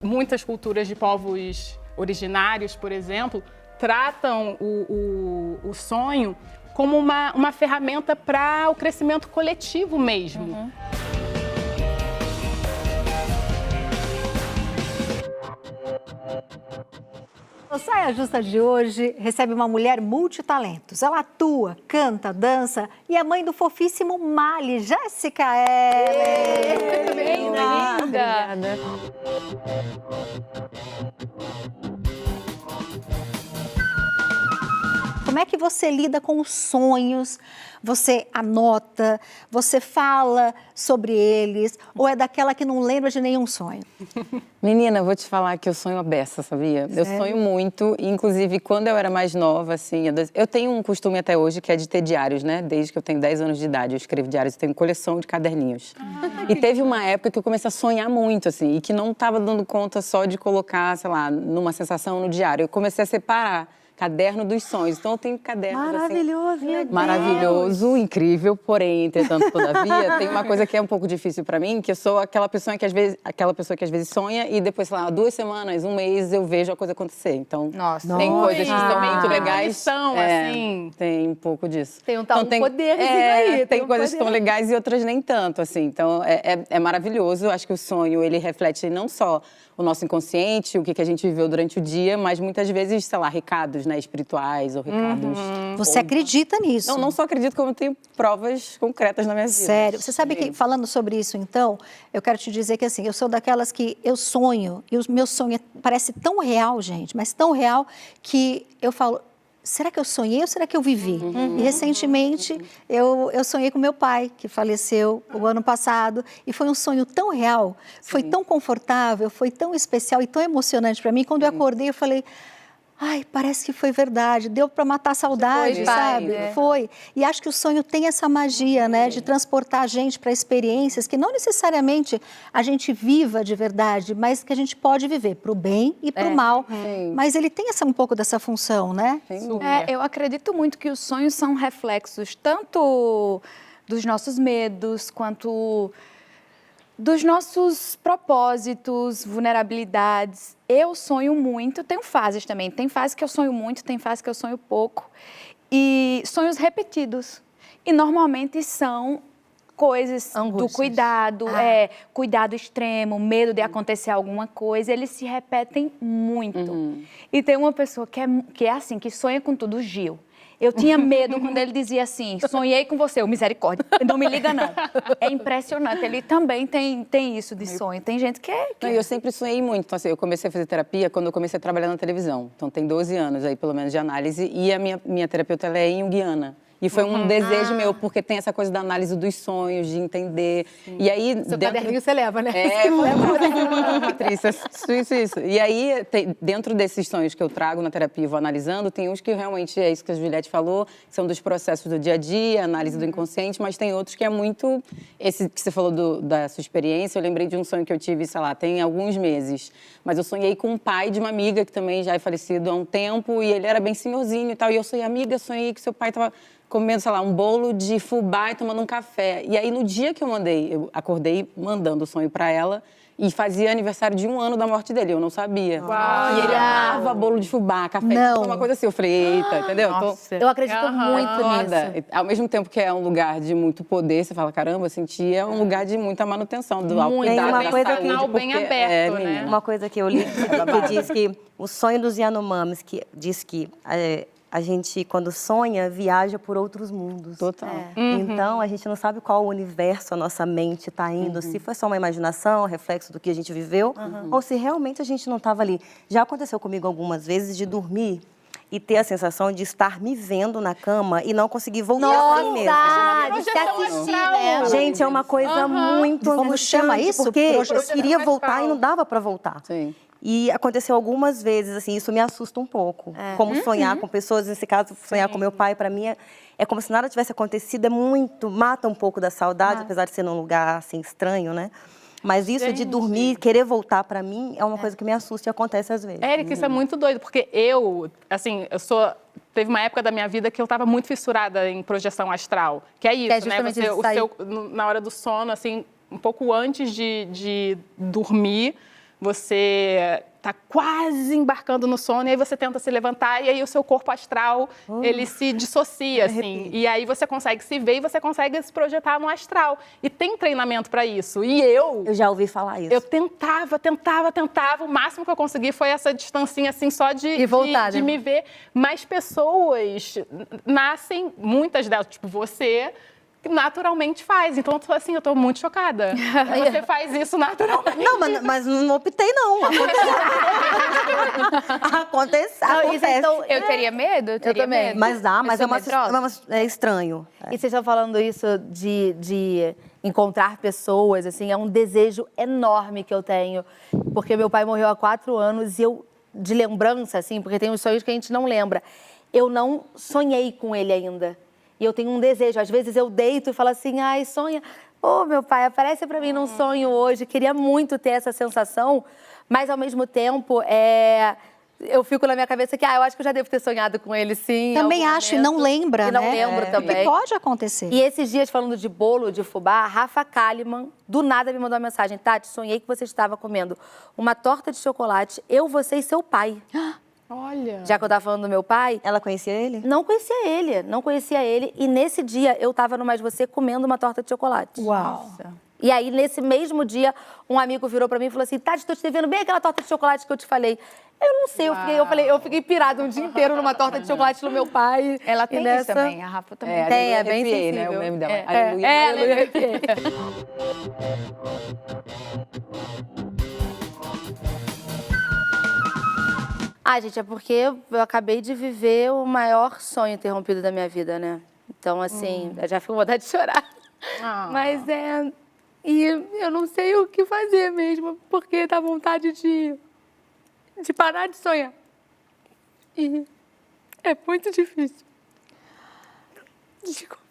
Muitas culturas de povos originários, por exemplo, tratam o sonho como uma ferramenta para o crescimento coletivo mesmo. O Saia Justa de hoje recebe uma mulher multitalentos. Ela atua, canta, dança e é mãe do fofíssimo Mali, Jéssica Ellen. Bem-vinda! Obrigada. Como é que você lida com os sonhos? Você anota, você fala sobre eles ou é daquela que não lembra de nenhum sonho? Menina, eu vou te falar que eu sonho a beça, sabia? Sério? Eu sonho muito, e inclusive quando eu era mais nova, assim, eu tenho um costume até hoje que é de ter diários, né? Desde que eu tenho 10 anos de idade, eu escrevo diários, eu tenho coleção de caderninhos. E teve uma época que eu comecei a sonhar muito, assim, e que não estava dando conta só de colocar, sei lá, numa sensação no diário. Eu comecei a separar caderno dos sonhos. Então eu tenho cadernos Maravilhoso, assim, maravilhoso, incrível, porém, entretanto, todavia, tem uma coisa que é um pouco difícil para mim, que eu sou aquela pessoa que às vezes sonha e depois, sei lá, 2 semanas, um mês eu vejo a coisa acontecer. Então, tem coisas que são muito legais. Assim. Tem um pouco disso. Tem um tal poderzinho aí. Tem coisas que estão legais e outras nem tanto, assim. Então, é maravilhoso. Eu acho que o sonho, ele reflete não só o nosso inconsciente, o que a gente viveu durante o dia, mas muitas vezes, sei lá, recados, né, espirituais ou recados. Você acredita nisso? Não só acredito, como eu tenho provas concretas na minha vida. Sério. Você sabe que, falando sobre isso, então, eu quero te dizer que, assim, eu sou daquelas que eu sonho, e o meu sonho parece tão real, gente, mas tão real, que eu falo, será que eu sonhei ou será que eu vivi? E, recentemente, eu sonhei com meu pai, que faleceu o ano passado, e foi um sonho tão real, foi tão confortável, foi tão especial e tão emocionante para mim. Quando eu acordei, eu falei... Ai, parece que foi verdade, deu para matar a saudade, Foi, sabe? né? Foi. E acho que o sonho tem essa magia, né, de transportar a gente para experiências que não necessariamente a gente viva de verdade, mas que a gente pode viver para o bem e para o mal. Mas ele tem um pouco dessa função, né? Eu acredito muito que os sonhos são reflexos tanto dos nossos medos quanto dos nossos propósitos, vulnerabilidades. Eu sonho muito, tenho fases também. Tem fases que eu sonho muito, tem fases que eu sonho pouco. E sonhos repetidos. E normalmente são coisas Angústias. do cuidado, cuidado extremo, medo de acontecer alguma coisa. Eles se repetem muito. E tem uma pessoa que é assim, que sonha com tudo, o Gil. Eu tinha medo quando ele dizia assim, sonhei com você, misericórdia, não me liga não. É impressionante, ele também tem isso de sonho. Tem gente que Não, eu sempre sonhei muito. Então, assim, eu comecei a fazer terapia quando eu comecei a trabalhar na televisão. Então, tem 12 anos aí, pelo menos, de análise. E a minha terapeuta, ela é junguiana. E foi um desejo meu, porque tem essa coisa da análise dos sonhos, de entender. E aí... seu caderninho você leva, né? Patrícia, isso. E aí, dentro desses sonhos que eu trago na terapia e vou analisando, tem uns que realmente é isso que a Juliette falou, que são dos processos do dia a dia, análise do inconsciente, mas tem outros que é muito... Esse que você falou da sua experiência, eu lembrei de um sonho que eu tive, sei lá, tem alguns meses. Mas eu sonhei com um pai de uma amiga que também já é falecido há um tempo, e ele era bem senhorzinho e tal. E eu sonhei que seu pai estava comendo, sei lá, um bolo de fubá e tomando um café. E aí, no dia que eu acordei mandando o sonho para ela e fazia aniversário de 1 ano da morte dele, eu não sabia. Uau. E ele amava bolo de fubá, café, Não. uma coisa assim. Eu falei, eita, entendeu? Nossa. Eu acredito muito Foda. nisso. Ao mesmo tempo que é um lugar de muito poder, você fala, caramba, eu senti, é um lugar de muita manutenção do autocuidado, Tem uma da coisa saúde, que- bem porque aberto, né? menina. Uma coisa que eu li que diz que o sonho dos Yanomamis, que diz que a gente, quando sonha, viaja por outros mundos. Total. Então, a gente não sabe qual universo a nossa mente está indo, se foi só uma imaginação, reflexo do que a gente viveu, ou se realmente a gente não estava ali. Já aconteceu comigo algumas vezes de dormir e ter a sensação de estar me vendo na cama e não conseguir voltar a mim mesma. Nossa, de se assistir, né? Gente, é uma coisa muito Como chama angustiante, isso? porque eu Projeção queria astral. voltar e não dava para voltar. Sim. E aconteceu algumas vezes, assim, isso me assusta um pouco. Como sonhar com pessoas, nesse caso, sonhar com meu pai, para mim, é como se nada tivesse acontecido, mata um pouco da saudade, apesar de ser num lugar, assim, estranho, né? Mas isso de dormir, querer voltar para mim, é uma coisa que me assusta e acontece às vezes. Érica, isso é muito doido, porque teve uma época da minha vida que eu estava muito fissurada em projeção astral, que é isso, né? justamente isso, Na hora do sono, assim, um pouco antes de dormir, você tá quase embarcando no sono e aí você tenta se levantar e aí o seu corpo astral, ele se dissocia, assim. E aí você consegue se ver e você consegue se projetar no astral. E tem treinamento para isso. E Eu já ouvi falar isso. eu tentava. O máximo que eu consegui foi essa distancinha, assim, só E voltar, de né? me ver. Mas pessoas nascem, muitas delas, tipo você, naturalmente faz. Então, assim, eu tô muito chocada. Você faz isso naturalmente. Não, mas não optei, não. Acontece. Então, Eu teria medo? Eu teria também. medo. Mas dá, mas Eu é, sou medrosa. é estranho. E vocês estão falando isso de encontrar pessoas, assim, é um desejo enorme que eu tenho. Porque meu pai morreu há 4 anos e eu, de lembrança, assim, porque tem uns sonhos que a gente não lembra, eu não sonhei com ele ainda. E eu tenho um desejo. Às vezes eu deito e falo assim, ai, sonha. Ô, meu pai, aparece pra mim num sonho hoje. Queria muito ter essa sensação, mas ao mesmo tempo, eu fico na minha cabeça que, eu acho que eu já devo ter sonhado com ele, sim. em Também algum acho, e momento. não lembra, E não né? lembro E também. pode acontecer. E esses dias, falando de bolo de fubá, a Rafa Kalimann, do nada, me mandou uma mensagem. Tati, sonhei que você estava comendo uma torta de chocolate, eu, você e seu pai. Olha. Já que eu tava falando do meu pai, Ela conhecia ele? não conhecia ele. E nesse dia, eu tava no Mais Você comendo uma torta de chocolate. Uau. E aí, nesse mesmo dia, um amigo virou pra mim e falou assim, Tati, tô te devendo bem aquela torta de chocolate que eu te falei. Eu não sei, eu fiquei pirada um dia inteiro numa torta de chocolate no meu pai. Ela tem E isso nessa... também, a Rafa também. Tem, é bem arrepiei, né? sensível. O meme dela. É, Aleluia, aleluia, aleluia. arrepiei. Gente, é porque eu acabei de viver o maior sonho interrompido da minha vida, né? Então, assim, eu já fico com vontade de chorar. Mas e eu não sei o que fazer mesmo, porque dá vontade de parar de sonhar. E é muito difícil. Desculpa.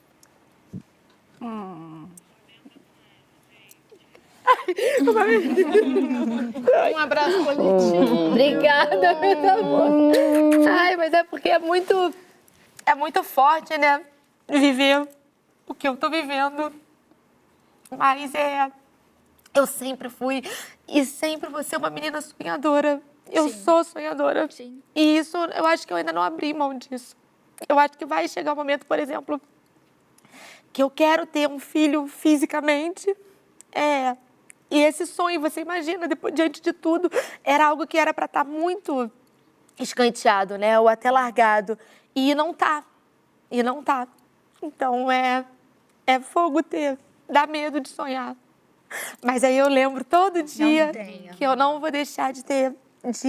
Um abraço coletivo. Obrigada, meu amor. Mas é porque é muito forte, né? Viver o que eu tô vivendo. Mas eu sempre fui e sempre vou ser uma menina sonhadora. Eu sou sonhadora. Sim. E isso, eu acho que eu ainda não abri mão disso. Eu acho que vai chegar um momento, por exemplo, que eu quero ter um filho fisicamente. E esse sonho, você imagina, depois, diante de tudo, era algo que era para estar muito escanteado, né? Ou até largado. E não tá. Então, é fogo dá medo de sonhar. Mas aí eu lembro todo dia que eu não vou deixar de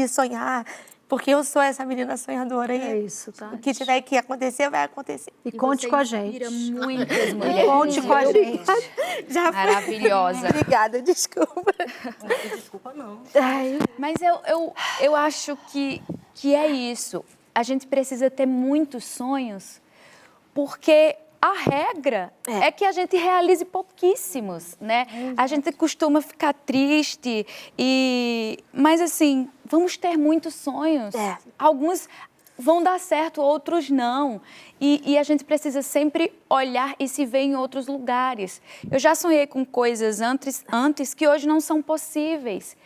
sonhar, porque eu sou essa menina sonhadora. É E isso, tá? o que tiver que acontecer, vai acontecer. E conte com a gente. Inspira muitas mulheres. Conte com a gente. Já foi. Maravilhosa. Obrigada, desculpa. Desculpa, não. Mas eu acho que é isso. A gente precisa ter muitos sonhos, porque a regra é que a gente realize pouquíssimos, né? A gente costuma ficar triste, mas assim, vamos ter muitos sonhos. Alguns vão dar certo, outros não. E a gente precisa sempre olhar e se ver em outros lugares. Eu já sonhei com coisas antes que hoje não são possíveis.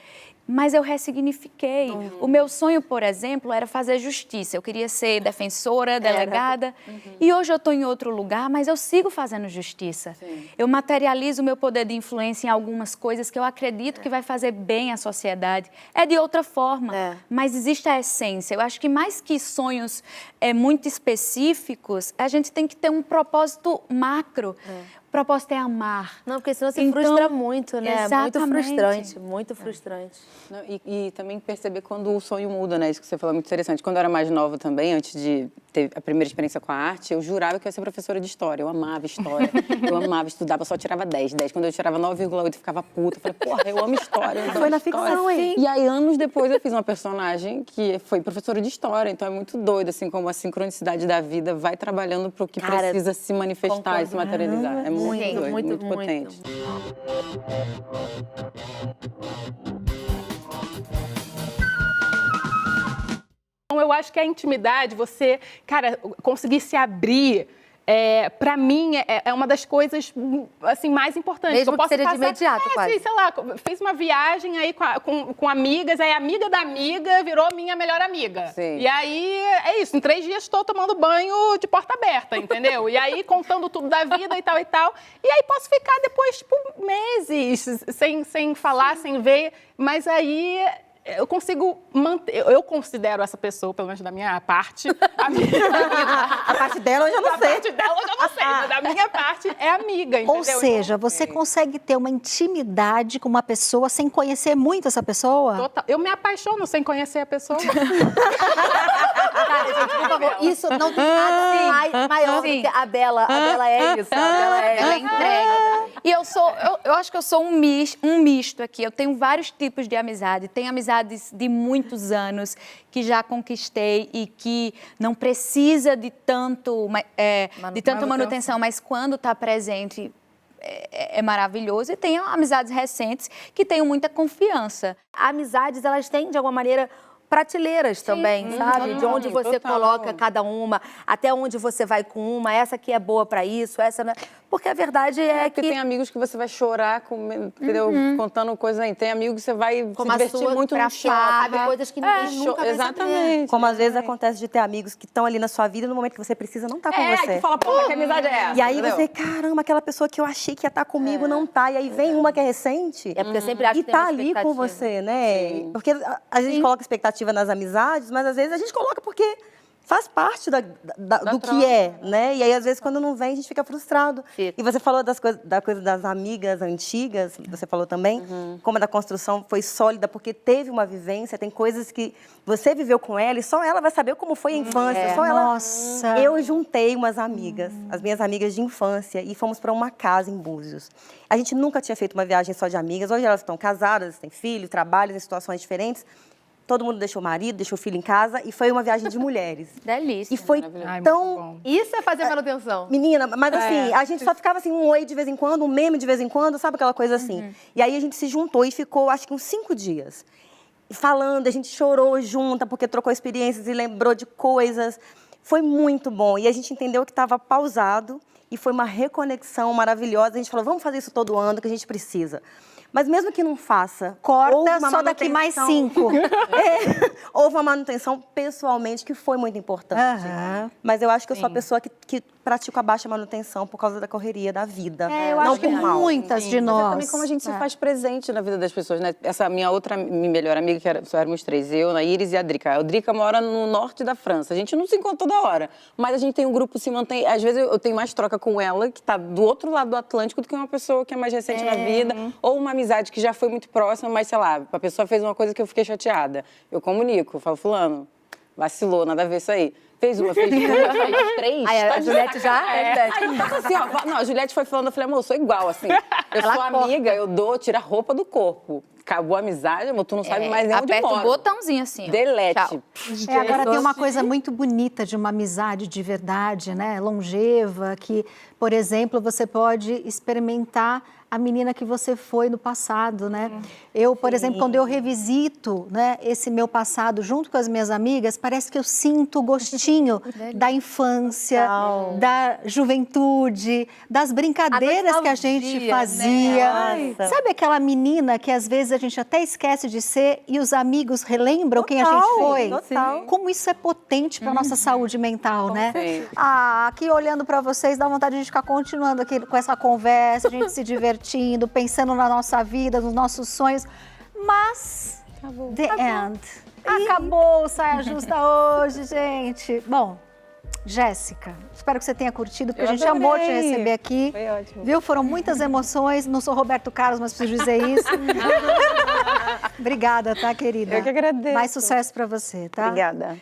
Mas eu ressignifiquei. O meu sonho, por exemplo, era fazer justiça. Eu queria ser defensora, delegada. E hoje eu estou em outro lugar, mas eu sigo fazendo justiça. Sim. Eu materializo o meu poder de influência em algumas coisas que eu acredito que vai fazer bem à sociedade. É de outra forma, mas existe a essência. Eu acho que mais que sonhos muito específicos, a gente tem que ter um propósito macro. O propósito é amar. Não, porque senão você Então, frustra muito, né? exatamente. Muito frustrante, muito frustrante. Não, e também perceber quando o sonho muda, né? Isso que você falou é muito interessante. Quando eu era mais nova também, antes de ter a primeira experiência com a arte, eu jurava que eu ia ser professora de história. Eu amava história, eu amava estudar, eu só tirava 10. Quando eu tirava 9,8, eu ficava puta. Eu falei, porra, eu amo história. Eu Foi na história. ficção, hein? E aí, anos depois, eu fiz uma personagem que foi professora de história. Então, é muito doido, assim, como a sincronicidade da vida vai trabalhando para o que precisa se manifestar e se materializar. É muito Sim, doido, muito, muito muito. potente. Então, eu acho que a intimidade, você, cara, conseguir se abrir Pra mim, é uma das coisas, assim, mais importantes. Mesmo eu posso que seja de passar, imediato, quase. Assim, sei lá, fiz uma viagem aí com amigas, aí a amiga da amiga virou minha melhor amiga. Sim. E aí, é isso, em 3 dias estou tomando banho de porta aberta, entendeu? E aí, contando tudo da vida e tal e tal. E aí, posso ficar depois, tipo, meses sem falar, sem ver. Mas aí... eu consigo manter, eu considero essa pessoa, pelo menos da minha parte, A parte dela eu já não a sei. parte dela eu já não sei, mas da minha parte é amiga, entendeu? Ou seja, você consegue ter uma intimidade com uma pessoa sem conhecer muito essa pessoa? Total. Eu me apaixono sem conhecer a pessoa. Cara, gente, por favor, isso não tem nada maior do que a Bela. A Bela é isso. A Bela Ela é entrega. E eu acho que eu sou um misto aqui. Eu tenho vários tipos de amizade. Tenho amizades de muitos anos que já conquistei e que não precisa de tanta manutenção, mas quando está presente é maravilhoso. E tenho amizades recentes que tenho muita confiança. Amizades, elas têm, de alguma maneira, prateleiras também, sabe? De onde você total. coloca cada uma, até onde você vai com uma, essa aqui é boa pra isso, essa não é... Porque a verdade é Porque que... tem amigos que você vai chorar, entendeu? Contando coisa aí. Tem amigos que você vai Como se a divertir sua, muito pra no farra, sabe? shopping. Coisas que ninguém nunca vai saber. Exatamente. Como às vezes acontece de ter amigos que estão ali na sua vida e no momento que você precisa não tá com Aí você. tu fala, porra, que amizade é essa? E aí entendeu? você, caramba, aquela pessoa que eu achei que ia estar comigo não tá. E aí vem uma que é recente É porque eu sempre acho e que tem uma tá ali com expectativa. você, né? Porque a gente coloca expectativa nas amizades, mas às vezes a gente coloca porque faz parte do que é, né? E aí, às vezes, quando não vem, a gente fica frustrado. Fica. E você falou da coisa das amigas antigas, você falou também, como a da construção foi sólida, porque teve uma vivência, tem coisas que você viveu com ela e só ela vai saber como foi a infância. Só ela. Nossa. Eu juntei umas amigas, as minhas amigas de infância, e fomos para uma casa em Búzios. A gente nunca tinha feito uma viagem só de amigas. Hoje elas estão casadas, têm filhos, trabalham em situações diferentes. Todo mundo deixou o marido, deixou o filho em casa e foi uma viagem de mulheres. Delícia. E foi Ai, muito tão... bom. Isso é fazer manutenção. Menina, mas assim, a gente só ficava assim, um oi de vez em quando, um meme de vez em quando, sabe aquela coisa assim? E aí a gente se juntou e ficou, acho que uns 5 dias. Falando, a gente chorou junta, porque trocou experiências e lembrou de coisas. Foi muito bom. E a gente entendeu que estava pausado e foi uma reconexão maravilhosa. A gente falou, vamos fazer isso todo ano, que a gente precisa. Mas mesmo que não faça, houve Corta uma só daqui mais manutenção. 5. Houve uma manutenção pessoalmente que foi muito importante. Aham. Mas eu acho que eu sou a pessoa que pratico a baixa manutenção por causa da correria da vida. Eu não acho que por mal. muitas de Mas é nós. também como a gente se faz presente na vida das pessoas, né? Essa minha minha melhor amiga, só éramos 3, eu, a Iris e a Drica. A Drica mora no norte da França. A gente não se encontra toda hora, mas a gente tem um grupo, se mantém... Às vezes eu tenho mais troca com ela, que tá do outro lado do Atlântico, do que uma pessoa que é mais recente na vida, ou uma amizade que já foi muito próxima, mas, sei lá, a pessoa fez uma coisa que eu fiquei chateada. Eu comunico, falo, fulano, vacilou, nada a ver isso aí. Fez uma, fez duas, fez 3. Aí tá a de Juliette já... Aí eu tava assim, ó, não, a Juliette foi falando, eu falei, amor, eu sou igual, assim. Eu sou amiga, eu tiro a roupa do corpo. Acabou a amizade, amor, tu não sabe mais nem onde Aperta mora. o botãozinho assim. Ó. Delete. Tchau. Agora tem uma coisa muito bonita de uma amizade de verdade, né? Longeva, que, por exemplo, você pode experimentar a menina que você foi no passado, né? Eu, por exemplo, quando eu revisito, né, esse meu passado junto com as minhas amigas, parece que eu sinto o gostinho da infância, da juventude, das brincadeiras que a gente nostalgia, fazia. né? Nossa. Sabe aquela menina que às vezes a gente até esquece de ser e os amigos relembram quem a gente foi? Total. Como isso é potente para nossa saúde mental, né? certeza. Aqui olhando para vocês, dá vontade de ficar continuando aqui com essa conversa, a gente se divertindo, pensando na nossa vida, nos nossos sonhos. Mas, the end. Acabou o Saia Justa hoje, gente. Bom, Jéssica, espero que você tenha curtido, porque Eu a gente amou te adorei. receber aqui. Foi ótimo. Viu? Foram muitas emoções. Não sou Roberto Carlos, mas preciso dizer isso. Obrigada, tá, querida? Eu que agradeço. Mais sucesso para você, tá? Obrigada.